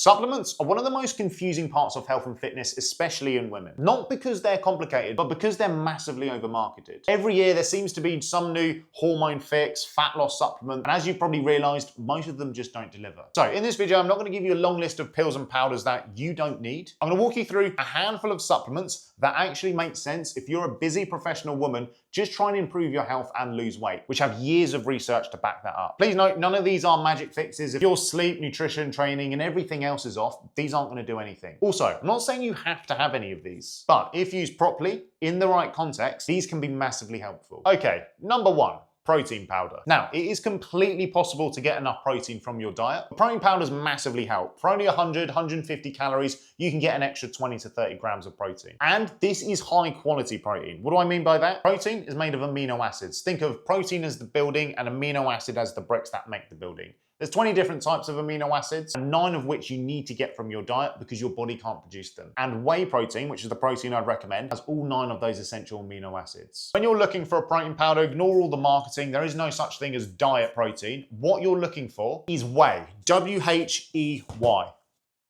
Supplements are one of the most confusing parts of health and fitness, especially in women. Not because they're complicated, but because they're massively overmarketed. Every year there seems to be some new hormone fix, fat loss supplement, and as you've probably realized, most of them just don't deliver. So in this video, I'm not going to give you a long list of pills and powders that you don't need. I'm going to walk you through a handful of supplements that actually make sense if you're a busy professional woman just trying to improve your health and lose weight, which have years of research to back that up. Please note, none of these are magic fixes. If your sleep, nutrition, training, and everything else is off, these aren't going to do anything. Also, I'm not saying you have to have any of these, but if used properly, in the right context, these can be massively helpful. Okay, number one. Protein powder. Now, it is completely possible to get enough protein from your diet. Protein powders massively help. For only 100, 150 calories, you can get an extra 20 to 30 grams of protein. And this is high quality protein. What do I mean by that? Protein is made of amino acids. Think of protein as the building and amino acid as the bricks that make the building. There's 20 different types of amino acids, and 9 of which you need to get from your diet because your body can't produce them. And whey protein, which is the protein I'd recommend, has all 9 of those essential amino acids. When you're looking for a protein powder, ignore all the marketing. There is no such thing as diet protein. What you're looking for is whey, W-H-E-Y.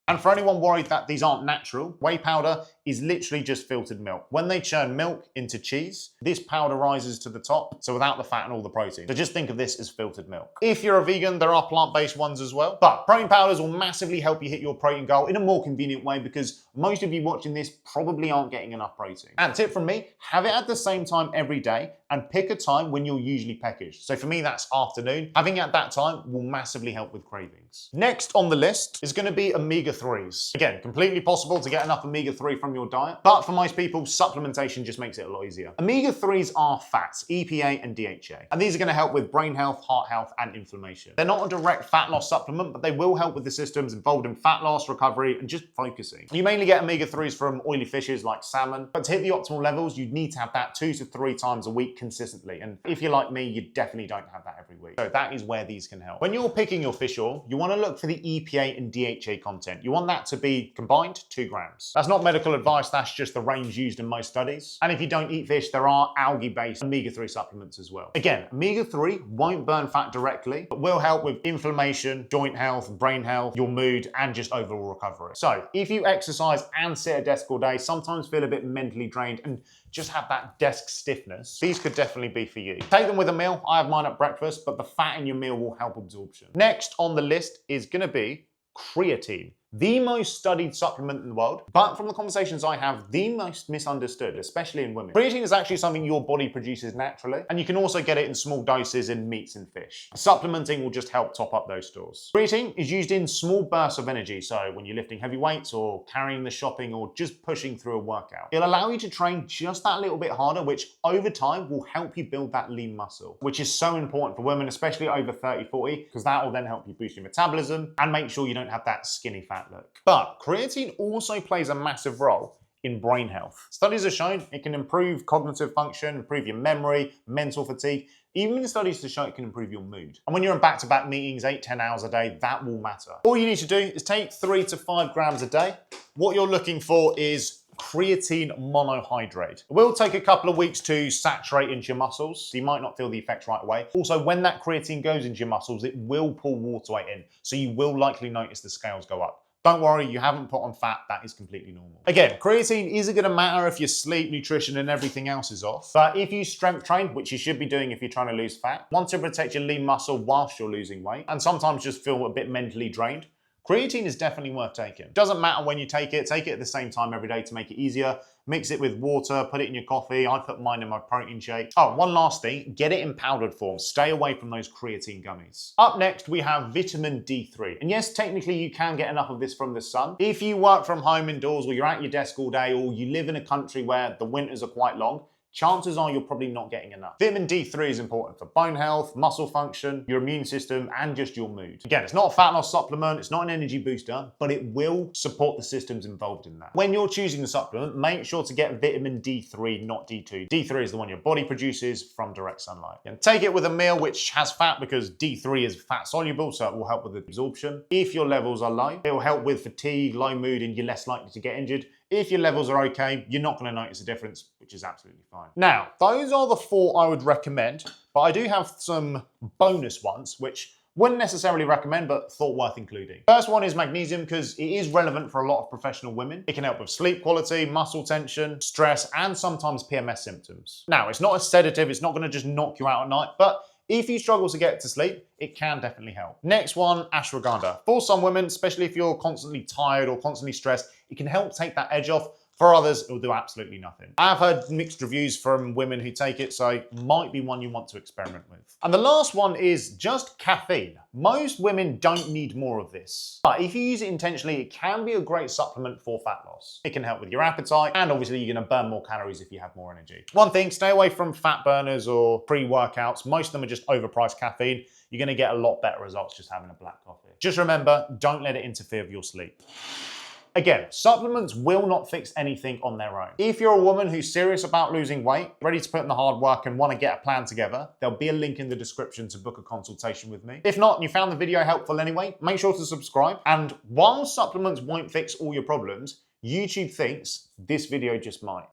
And for anyone worried that these aren't natural, whey powder is literally just filtered milk. When they churn milk into cheese, this powder rises to the top, so without the fat and all the protein. So just think of this as filtered milk. If you're a vegan, there are plant-based ones as well. But protein powders will massively help you hit your protein goal in a more convenient way because most of you watching this probably aren't getting enough protein. And tip from me, have it at the same time every day and pick a time when you're usually peckish. So for me, that's afternoon. Having it at that time will massively help with cravings. Next on the list is going to be omega-3s. Again, completely possible to get enough omega-3 from your diet, but for most people, supplementation just makes it a lot easier. Omega-3s are fats, EPA and DHA, and these are going to help with brain health, heart health, and inflammation. They're not a direct fat loss supplement, but they will help with the systems involved in fat loss, recovery, and just focusing. You mainly get omega-3s from oily fishes like salmon, but to hit the optimal levels, you'd need to have that 2 to 3 times a week consistently, and if you're like me, you definitely don't have that every week. So that is where these can help. When you're picking your fish oil, you want to look for the EPA and DHA content. You want that to be combined 2 grams. That's not medical advice, that's just the range used in most studies. And if you don't eat fish, there are algae-based omega-3 supplements as well. Again, omega-3 won't burn fat directly, but will help with inflammation, joint health, brain health, your mood, and just overall recovery. So if you exercise and sit at a desk all day, sometimes feel a bit mentally drained and just have that desk stiffness, these could definitely be for you. Take them with a meal. I have mine at breakfast, but the fat in your meal will help absorption. Next on the list is gonna be creatine. The most studied supplement in the world, but from the conversations I have, the most misunderstood, especially in women. Creatine is actually something your body produces naturally, and you can also get it in small doses in meats and fish. Supplementing will just help top up those stores. Creatine is used in small bursts of energy, so when you're lifting heavy weights or carrying the shopping or just pushing through a workout. It'll allow you to train just that little bit harder, which over time will help you build that lean muscle, which is so important for women, especially over 30, 40, because that will then help you boost your metabolism and make sure you don't have that skinny fat look. But creatine also plays a massive role in brain health. Studies have shown it can improve cognitive function, improve your memory, mental fatigue, even studies to show it can improve your mood. And when you're in back-to-back meetings, 8-10 hours a day, that will matter. All you need to do is take 3 to 5 grams a day. What you're looking for is creatine monohydrate. It will take a couple of weeks to saturate into your muscles, so you might not feel the effects right away. Also, when that creatine goes into your muscles, it will pull water weight in, so you will likely notice the scales go up. Don't worry, you haven't put on fat, that is completely normal. Again, creatine isn't gonna matter if your sleep, nutrition, and everything else is off, but if you strength train, which you should be doing if you're trying to lose fat, want to protect your lean muscle whilst you're losing weight, and sometimes just feel a bit mentally drained, creatine is definitely worth taking. Doesn't matter when you take it at the same time every day to make it easier. Mix it with water, put it in your coffee. I put mine in my protein shake. Oh, one last thing, get it in powdered form. Stay away from those creatine gummies. Up next, we have vitamin D3. And yes, technically you can get enough of this from the sun. If you work from home indoors or you're at your desk all day or you live in a country where the winters are quite long, chances are you're probably not getting enough. Vitamin D3 is important for bone health, muscle function, your immune system, and just your mood. Again, it's not a fat loss supplement, it's not an energy booster, but it will support the systems involved in that. When you're choosing the supplement, make sure to get vitamin D3, not D2. D3 is the one your body produces from direct sunlight. And take it with a meal which has fat because D3 is fat soluble, so it will help with absorption. If your levels are low, it will help with fatigue, low mood, and you're less likely to get injured. If your levels are okay, you're not going to notice a difference, which is absolutely fine. Now, those are the 4 I would recommend, but I do have some bonus ones, which Wouldn't necessarily recommend, but thought worth including. First one is magnesium because it is relevant for a lot of professional women. It can help with sleep quality, muscle tension, stress, and sometimes PMS symptoms. Now, it's not a sedative, it's not going to just knock you out at night, but if you struggle to get to sleep, it can definitely help. Next one, ashwagandha. For some women, especially if you're constantly tired or constantly stressed, it can help take that edge off. For others, it will do absolutely nothing. I've heard mixed reviews from women who take it, so it might be one you want to experiment with. And the last one is just caffeine. Most women don't need more of this, but if you use it intentionally, it can be a great supplement for fat loss. It can help with your appetite, and obviously you're gonna burn more calories if you have more energy. One thing, stay away from fat burners or pre-workouts. Most of them are just overpriced caffeine. You're gonna get a lot better results just having a black coffee. Just remember, don't let it interfere with your sleep. Again, supplements will not fix anything on their own. If you're a woman who's serious about losing weight, ready to put in the hard work and want to get a plan together, there'll be a link in the description to book a consultation with me. If not, and you found the video helpful anyway, make sure to subscribe. And while supplements won't fix all your problems, YouTube thinks this video just might.